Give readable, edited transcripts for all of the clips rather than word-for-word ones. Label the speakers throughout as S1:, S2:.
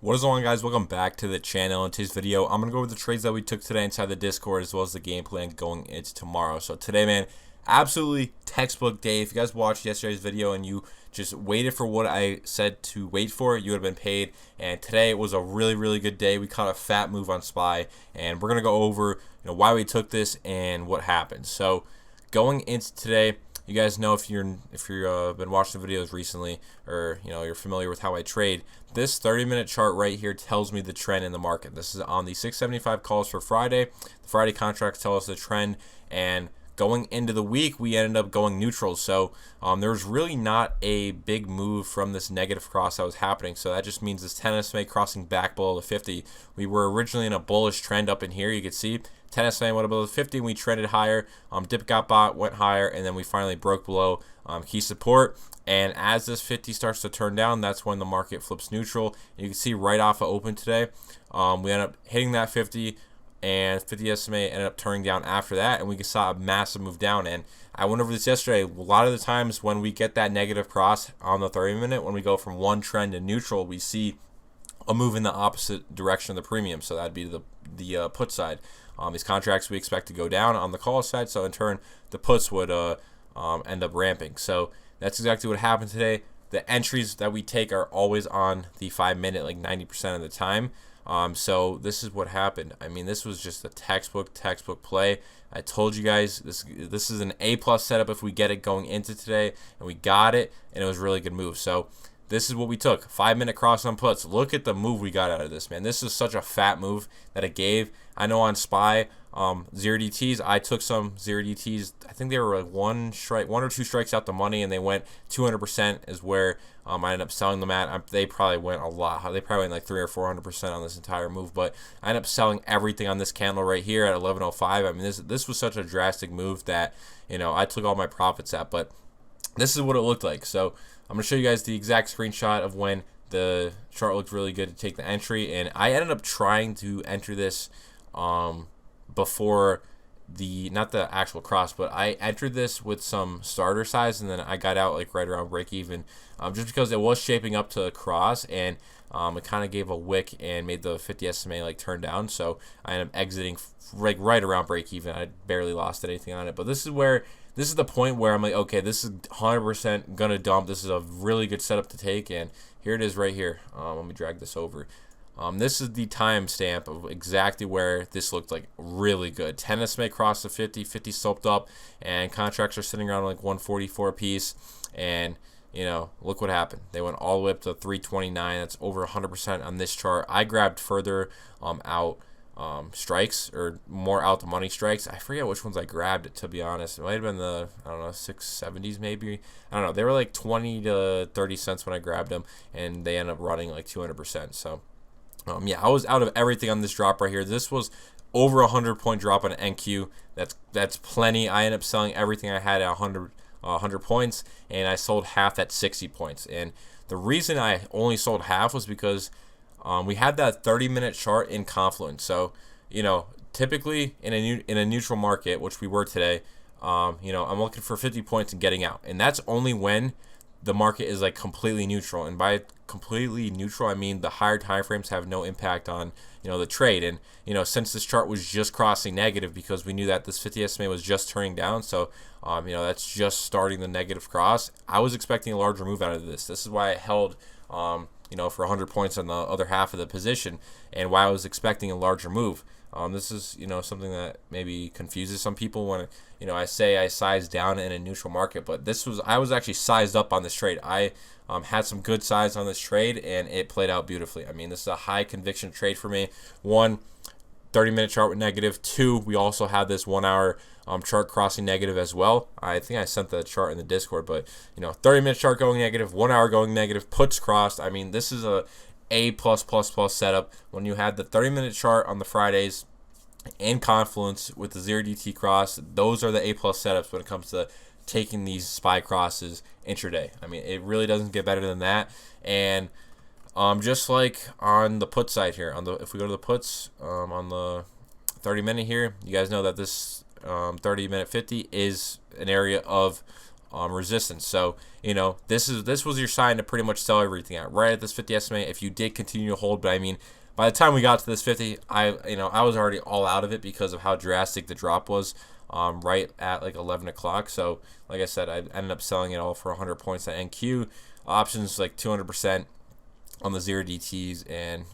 S1: What is going on, guys? Welcome back to the channel. In today's video, I'm going to go over the trades that we took today inside the Discord as well as the game plan going into tomorrow. So today, man, absolutely textbook day. If you guys watched yesterday's video and you just waited for what I said to wait for, you would have been paid. And today was a really good day. We caught a fat move on SPY, and we're going to go over why we took this and what happened. So going into today, you guys know if you're been watching the videos recently, or you're familiar with how I trade. This 30-minute chart right here tells me the trend in the market. This is on the 675 calls for Friday. The Friday contracts tell us the trend, and going into the week, we ended up going neutral. So there's really not a big move from this negative cross that was happening. So that just means this 10 SMA crossing back below the 50. We were originally in a bullish trend up in here. You can see 10 SMA went below the 50, and we trended higher. Dip got bought, went higher, and then we finally broke below key support. And as this 50 starts to turn down, that's when the market flips neutral. And you can see right off of open today, we end up hitting that 50, and 50 SMA ended up turning down after that, and we saw a massive move down. And I went over this yesterday. A lot of the times when we get that negative cross on the 30-minute, when we go from one trend to neutral, we see a move in the opposite direction of the premium. So that'd be the put side. These contracts we expect to go down on the call side, so in turn the puts would end up ramping. So that's exactly what happened today. The entries that we take are always on the 5-minute, like 90% of the time. So this is what happened. I mean, this was just a textbook play. I told you guys this is an A+ setup if we get it going into today, and we got it, and it was a really good move. So this is what we took. 5-minute cross on puts. Look at the move we got out of this, man. This is such a fat move that it gave. I know on SPY, 0 DTs, I took some 0 DTs. I think they were like one or two strikes out the money, and they went 200% is where I ended up selling them at. They probably went a lot. They probably went like 300 or 400% on this entire move, but I ended up selling everything on this candle right here at 1105. I mean, this was such a drastic move that I took all my profits at, but this is what it looked like. So I'm going to show you guys the exact screenshot of when the chart looked really good to take the entry. And I ended up trying to enter this before not the actual cross, but I entered this with some starter size, and then I got out like right around break even, just because it was shaping up to a cross, and it kind of gave a wick and made the 50 SMA like turn down. So I ended up exiting like right around break even. I barely lost anything on it, but this is the point where I'm like, okay, this is 100% gonna dump. This is a really good setup to take, and here it is right here. Let me drag this over. This is the timestamp of exactly where this looked like really good. 10 SMA crossed the 50, 50 sloped up, and contracts are sitting around like 144 a piece. And look what happened. They went all the way up to 329. That's over 100% on this chart. I grabbed further out strikes, or more out the money strikes. I forget which ones I grabbed, to be honest. It might have been the 670s maybe. I don't know. They were like 20 to 30 cents when I grabbed them, and they ended up running like 200%. So yeah, I was out of everything on this drop right here. This was over 100-point drop on NQ. That's plenty. I ended up selling everything I had at 100 points, and I sold half at 60 points. And the reason I only sold half was because we had that 30-minute chart in confluence. So typically in a neutral market, which we were today, I'm looking for 50 points and getting out, and that's only when the market is like completely neutral. And by completely neutral, I mean the higher time frames have no impact on the trade. And since this chart was just crossing negative, because we knew that this 50 SMA was just turning down, so that's just starting the negative cross, I was expecting a larger move out of this. This is why I held for 100 points on the other half of the position, and why I was expecting a larger move. This is something that maybe confuses some people when I say I sized down in a neutral market, but I was actually sized up on this trade. I had some good size on this trade, and it played out beautifully. I mean, this is a high conviction trade for me. 1, 30-minute chart with negative. 2, we also had this 1-hour chart crossing negative as well. I think I sent the chart in the Discord, but 30-minute chart going negative, 1 hour going negative, puts crossed. I mean, this is A+++ setup. When you had the 30-minute chart on the Fridays in confluence with the 0 DT cross, those are the A+ setups when it comes to taking these SPY crosses intraday. I mean, it really doesn't get better than that. And just like on the put side here, if we go to the puts on the 30-minute here, you guys know that this 30-minute 50 is an area of resistance. So this was your sign to pretty much sell everything out right at this 50 SMA. If you did continue to hold, but I mean, by the time we got to this 50, I was already all out of it because of how drastic the drop was. Right at like 11 o'clock. So like I said, I ended up selling it all for 100 points at NQ. Options like 200% on the 0DTs, and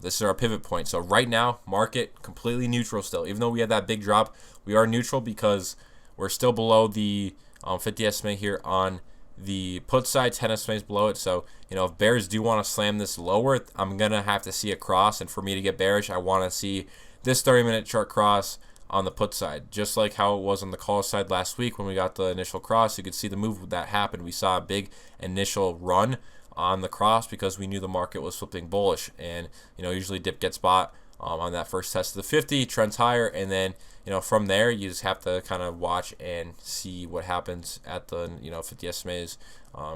S1: this is our pivot point. So right now, market completely neutral still. Even though we had that big drop, we are neutral because we're still below the 50 SMA here on the put side. 10 SMA is below it. So if bears do want to slam this lower, I'm gonna have to see a cross, and for me to get bearish, I want to see this 30-minute chart cross on the put side, just like how it was on the call side last week when we got the initial cross. You could see the move that happened. We saw a big initial run on the cross because we knew the market was flipping bullish, and usually dip gets bought on that first test of the 50, trends higher, and then from there you just have to kind of watch and see what happens at the 50 SMAs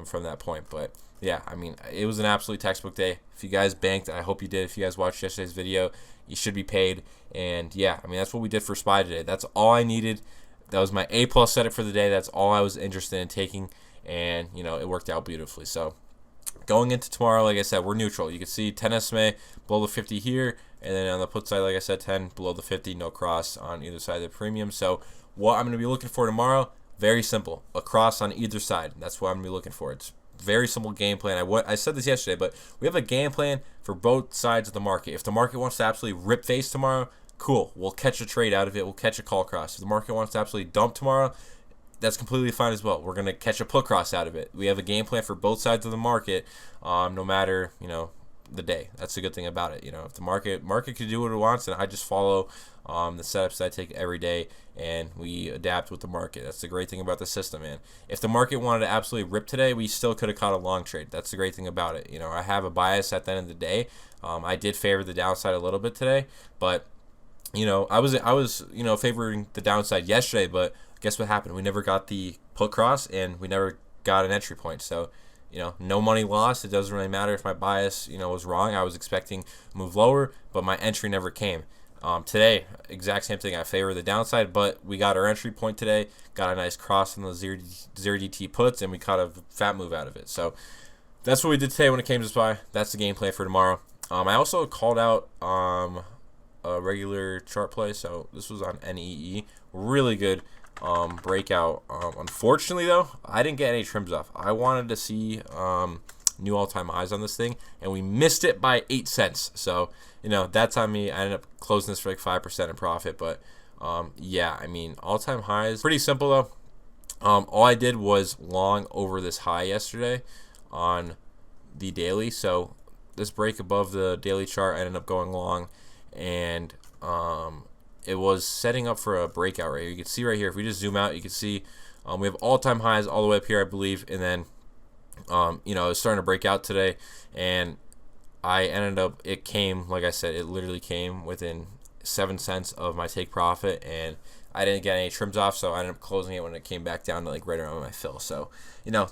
S1: from that point. But yeah, I mean, it was an absolute textbook day. If you guys banked, I hope you did. If you guys watched yesterday's video, you should be paid. And yeah, I mean, that's what we did for SPY today. That's all I needed. That was my A+ setup for the day. That's all I was interested in taking, and it worked out beautifully. So going into tomorrow, like I said, we're neutral. You can see 10 SMA below the 50 here, and then on the put side, like I said, 10 below the 50, no cross on either side of the premium. So what I'm going to be looking for tomorrow, very simple, a cross on either side. That's what I'm going to be looking for. It's very simple game plan. I said this yesterday, but we have a game plan for both sides of the market. If the market wants to absolutely rip face tomorrow, cool. We'll catch a trade out of it. We'll catch a call cross. If the market wants to absolutely dump tomorrow, that's completely fine as well. We're going to catch a put cross out of it. We have a game plan for both sides of the market, no matter, the day. That's the good thing about it. If the market can do what it wants, and I just follow the setups that I take every day, and we adapt with the market. That's the great thing about the system, man. If the market wanted to absolutely rip today, we still could have caught a long trade. That's the great thing about it. I have a bias at the end of the day. I did favor the downside a little bit today, but I was favoring the downside yesterday, but guess what happened? We never got the put cross, and we never got an entry point. So no money lost. It doesn't really matter if my bias was wrong. I was expecting to move lower, but my entry never came. Today, exact same thing. I favor the downside, but we got our entry point today, got a nice cross on the 0DT puts, and we caught a fat move out of it. So that's what we did today when it came to SPY. That's the game plan for tomorrow. I also called out a regular chart play, so this was on NEE. Really good breakout. Unfortunately, though, I didn't get any trims off. I wanted to see new all-time highs on this thing, and we missed it by 8 cents. So that's on me. I ended up closing this for like 5% in profit, but yeah, I mean, all-time highs, pretty simple though. All I did was long over this high yesterday on the daily. So this break above the daily chart, I ended up going long, and it was setting up for a breakout right here. You can see right here, if we just zoom out, you can see we have all-time highs all the way up here, I believe, and then it was starting to break out today, and I ended up, it came, like I said, it literally came within 7 cents of my take profit, and I didn't get any trims off, so I ended up closing it when it came back down to like right around my fill. So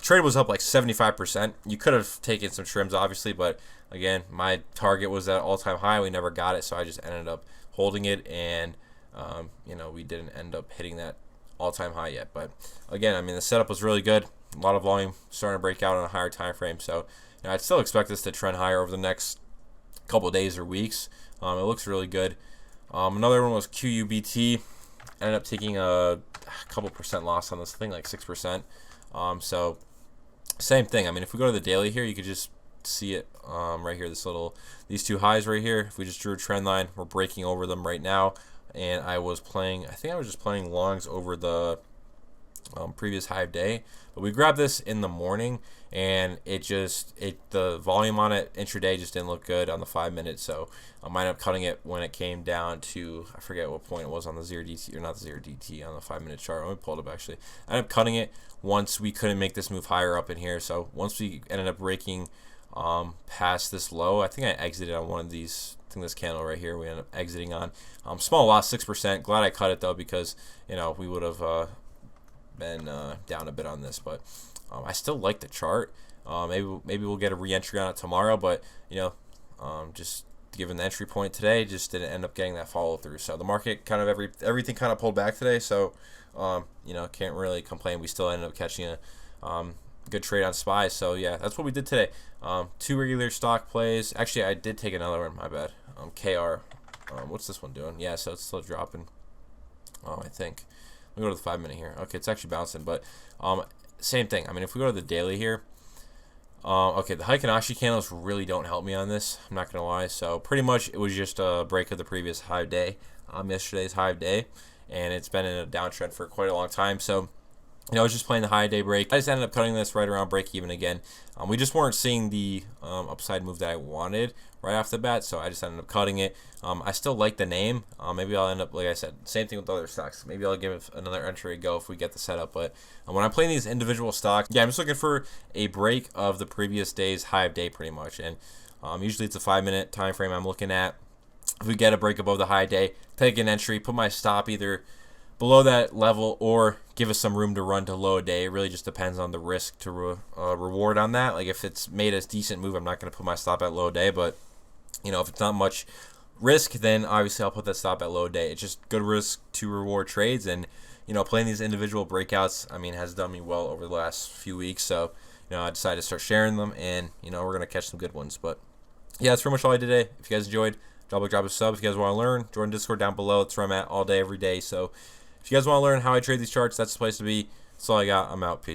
S1: trade was up like 75%. You could have taken some trims, obviously, but again, my target was at all-time high. We never got it, so I just ended up holding it, and we didn't end up hitting that all-time high yet. But again, I mean, the setup was really good. A lot of volume starting to break out on a higher time frame. So I'd still expect this to trend higher over the next couple of days or weeks. It looks really good. Another one was QUBT. Ended up taking a couple percent loss on this thing, like 6%. So same thing. I mean, if we go to the daily here, you could just see it right here. These two highs right here. If we just drew a trend line, we're breaking over them right now. And I think I was just playing longs over the previous high of day, but we grabbed this in the morning, and the volume on it intraday just didn't look good on the 5 minutes, so I might up cutting it when it came down to, I forget what point it was on the 0DT, or not the 0DT, on the 5 minute chart. Let me pull it up actually. I ended up cutting it once we couldn't make this move higher up in here. So once we ended up breaking past this low, I think I exited on one of these, this candle right here we ended up exiting on. Small loss, 6%. Glad I cut it though, because we would have been down a bit on this, but I still like the chart. Maybe we'll get a re-entry on it tomorrow, but just given the entry point today, just didn't end up getting that follow through. So the market everything kind of pulled back today, so can't really complain. We still ended up catching good trade on SPY. So yeah, that's what we did today. 2 regular stock plays. Actually, I did take another one. My bad. KR. What's this one doing? Yeah, so it's still dropping. I think. Let me go to the 5-minute here. Okay, it's actually bouncing, but same thing. I mean, if we go to the daily here, okay, the Heikin-Ashi candles really don't help me on this. I'm not gonna lie. So pretty much it was just a break of the previous high day, yesterday's high day, and it's been in a downtrend for quite a long time. So I was just playing the high day break. I just ended up cutting this right around break even again. We just weren't seeing the upside move that I wanted right off the bat, so I just ended up cutting it. I still like the name. Maybe I'll end up, like I said, same thing with other stocks. Maybe I'll give another entry a go if we get the setup. But when I'm playing these individual stocks, yeah, I'm just looking for a break of the previous day's high of day pretty much. And usually it's a 5-minute time frame I'm looking at. If we get a break above the high day, take an entry, put my stop either below that level or give us some room to run to low day. It really just depends on the risk to reward on that. Like if it's made a decent move, I'm not going to put my stop at low day, but if it's not much risk, then obviously I'll put that stop at low day. It's just good risk to reward trades, and playing these individual breakouts, I mean, has done me well over the last few weeks. So I decided to start sharing them, and we're gonna catch some good ones. But yeah, that's pretty much all I did today. If you guys enjoyed, drop a sub. If you guys want to learn, join Discord down below. That's where I'm at all day, every day. So if you guys want to learn how I trade these charts, that's the place to be. That's all I got. I'm out. Peace.